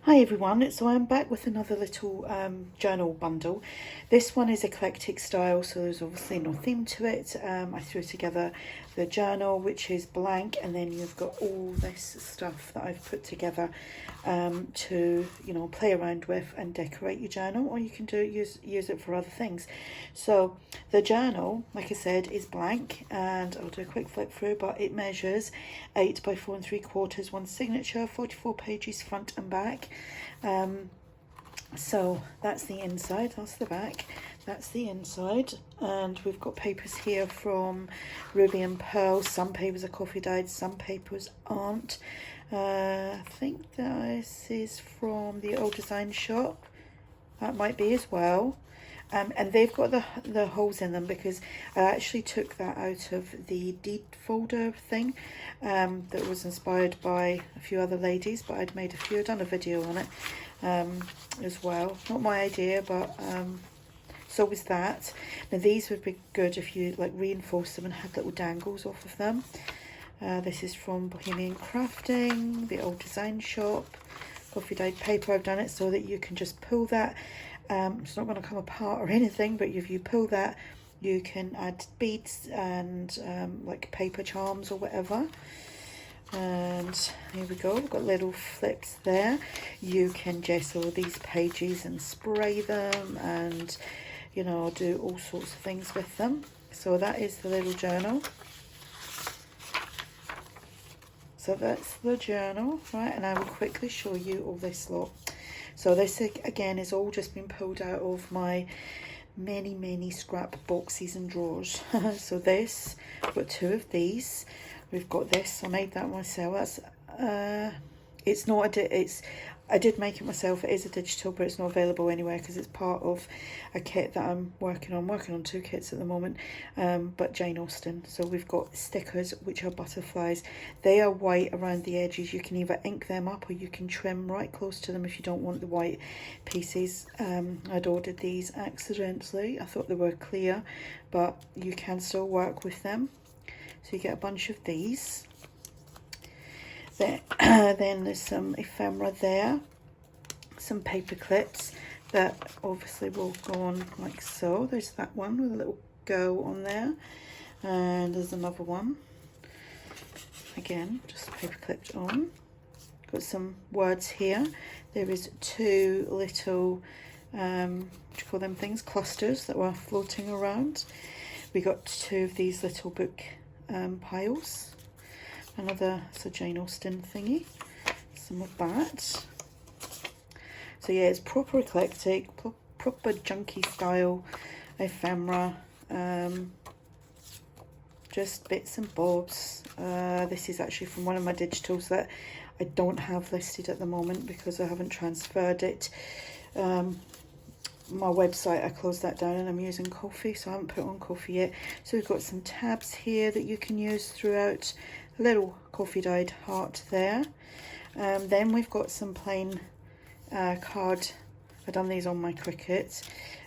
Hi everyone, so I'm back with another little journal bundle. This one is eclectic style, so there's obviously no theme to it. I threw together the journal, which is blank, and then you've got all this stuff that I've put together to, you know, play around with and decorate your journal, or you can use it for other things. So the journal, like I said, is blank, and I'll do a quick flip through, but it measures 8 by 4 3/4, one signature, 44 pages front and back. So that's the inside, that's the back, that's the inside, and we've got papers here from Ruby and Pearl. Some papers are coffee dyed, some papers aren't. I think this is from the old design shop, that might be as well. And they've got the holes in them because I actually took that out of the deed folder thing that was inspired by a few other ladies, but I'd made I'd done a video on it as well. Not my idea, but so was that. Now these would be good if you like reinforce them and had little dangles off of them. This is from Bohemian Crafting, the old design shop. Coffee dyed paper. I've done it so that you can just pull that. It's not going to come apart or anything, but if you pull that, you can add beads and like paper charms or whatever. And here we go, we've got little flips there. You can gesso these pages and spray them and, you know, do all sorts of things with them. So that is the little journal. So that's the journal, right? And I will quickly show you all this lot. So this again is all just been pulled out of my many scrap boxes and drawers. So this, I've got 2 of these. We've got this, I made that myself. That's it's not I did make it myself. It is a digital, but it's not available anywhere because it's part of a kit that I'm working on 2 kits at the moment, but Jane Austen. So we've got stickers, which are butterflies. They are white around the edges. You can either ink them up or you can trim right close to them if you don't want the white pieces. I'd ordered these accidentally. I thought they were clear, but you can still work with them. So you get a bunch of these. Then there's some ephemera there, some paper clips that obviously will go on like so. There's that one with a little go on there, and there's another one, again just paper clipped on. Got some words here. There is 2 little what do you call them things, clusters that were floating around. We got 2 of these little book piles. Another Jane Austen thingy, some of that. So yeah, it's proper eclectic, proper junky style ephemera, just bits and bobs. This is actually from one of my digitals that I don't have listed at the moment because I haven't transferred it. My website, I closed that down and I'm using coffee, so I haven't put on coffee yet. So we've got some tabs here that you can use throughout. A little coffee dyed heart there. Then we've got some plain card. I've done these on my Cricut.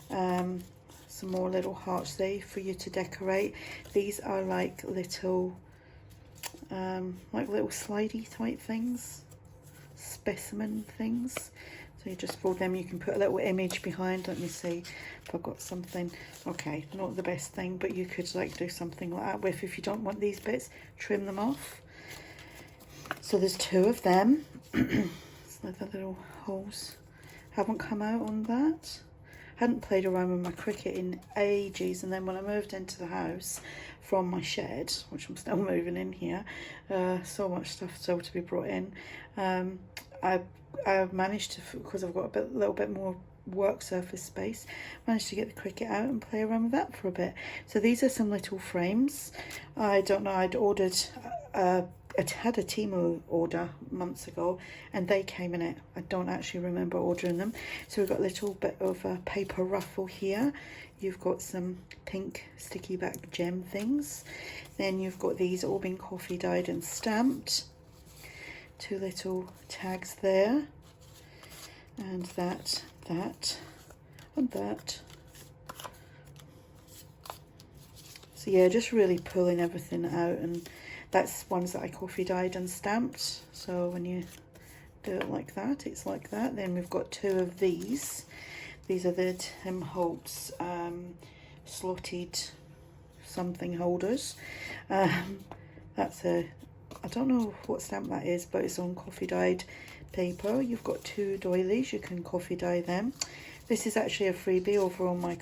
Some more little hearts there for you to decorate. These are like little slidey type things, specimen things. So you just fold them. You can put a little image behind. Let me see if I've got something. Okay, not the best thing, but you could like do something like that with. If you don't want these bits, trim them off. So there's 2 of them. So the little holes haven't come out on that. Hadn't played around with my Cricut in ages, and then when I moved into the house from my shed, which I'm still moving in here, so much stuff still to be brought in. I've managed to, because I've got a little bit more work surface space, managed to get the Cricut out and play around with that for a bit. So these are some little frames. I don't know, I'd ordered, I had a Temu order months ago and they came in it. I don't actually remember ordering them. So we've got a little bit of a paper ruffle here. You've got some pink sticky back gem things. Then you've got these all been coffee dyed and stamped. 2 little tags there, and that, and that. So yeah, just really pulling everything out, and that's ones that I coffee dyed and stamped. So when you do it like that. It's like that. Then we've got 2 of these. These are the Tim Holtz slotted something holders. That's a, I don't know what stamp that is, but it's on coffee dyed paper. You've got 2 doilies, you can coffee dye them. This is actually a freebie over on my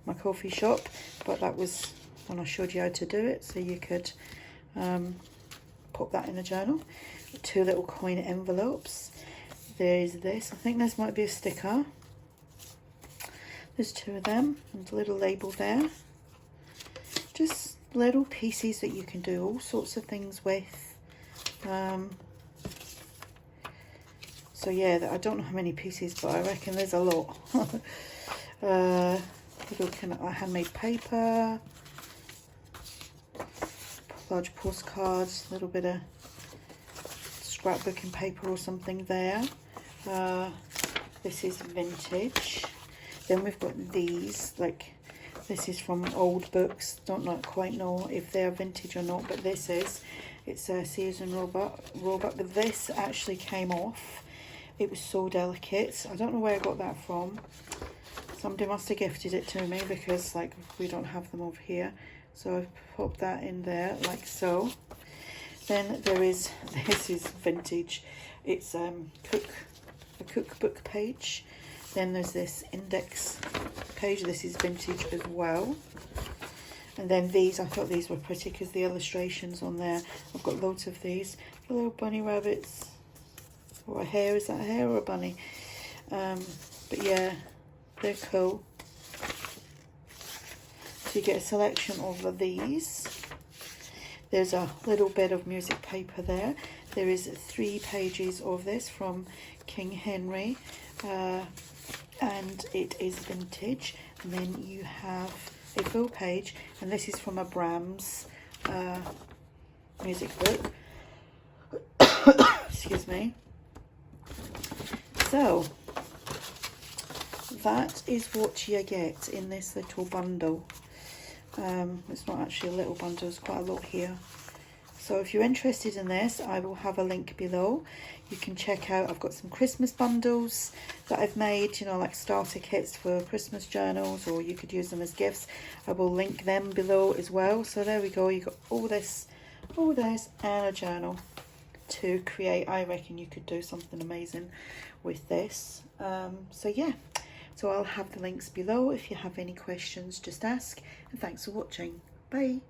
my coffee shop, but that was when I showed you how to do it, so you could pop that in a journal. 2 little coin envelopes. There's this, I think this might be a sticker. There's 2 of them, and a little label there. Just little pieces that you can do all sorts of things with. So yeah, I don't know how many pieces, but I reckon there's a lot. Little kind of handmade paper, large postcards, a little bit of scrapbooking paper or something there. This is vintage. Then we've got these, like, this is from old books. Don't quite know if they're vintage or not, but this is. It's Sears and Roebuck, but this actually came off. It was so delicate. I don't know where I got that from. Somebody must have gifted it to me, because like we don't have them over here. So I've popped that in there like so. Then there is, this is vintage. It's a cookbook page. Then there's this index page. This is vintage as well. And then these, I thought these were pretty because the illustrations on there. I've got loads of these. Little bunny rabbits. Or a hare, is that a hare or a bunny? But yeah, they're cool. So you get a selection of these. There's a little bit of music paper there. There is 3 pages of this from King Henry. And it is vintage. And then you have a full page, and this is from a Brahms music book. Excuse me. So that is what you get in this little bundle. It's not actually a little bundle, there's quite a lot here. So if you're interested in this, I will have a link below. You can check out, I've got some Christmas bundles that I've made, you know, like starter kits for Christmas journals, or you could use them as gifts. I will link them below as well. So there we go, you got all this and a journal to create. I reckon you could do something amazing with this. So yeah, so I'll have the links below. If you have any questions, just ask, and thanks for watching. Bye.